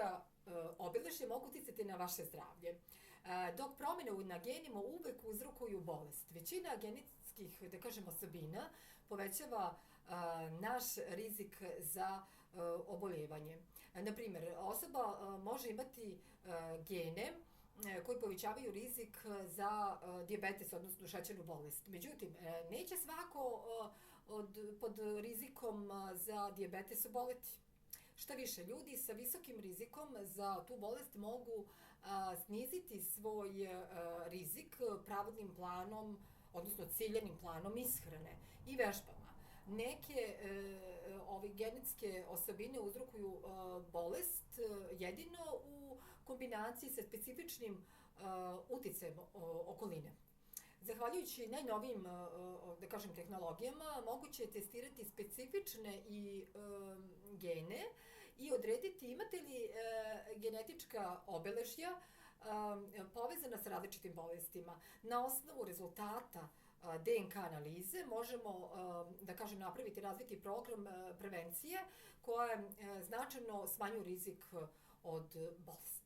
genetička obeležja mogu uticati na vaše zdravlje, dok promjene na genima uvek uzrokuju bolest. Većina genetskih, da kažem, osobina povećava naš rizik za oboljevanje. Naprimer, osoba može imati gene koji povećavaju rizik za dijabetes, odnosno šećernu bolest. Međutim, neće svako pod rizikom za dijabetes oboleti. Šta više, ljudi sa visokim rizikom za tu bolest mogu sniziti svoj rizik pravodnim planom, odnosno ciljanim planom ishrane i vežbama. Neke genetske osobine uzrokuju bolest jedino u kombinaciji sa specifičnim uticajem okoline. Zahvaljujući najnovijim, da kažem, tehnologijama, moguće je testirati specifične gene i odrediti imate li genetička obeležja povezana sa različitim bolestima. Na osnovu rezultata DNK analize možemo, da kažem, napraviti razviti program prevencije koja značajno smanjuje rizik od bolesti.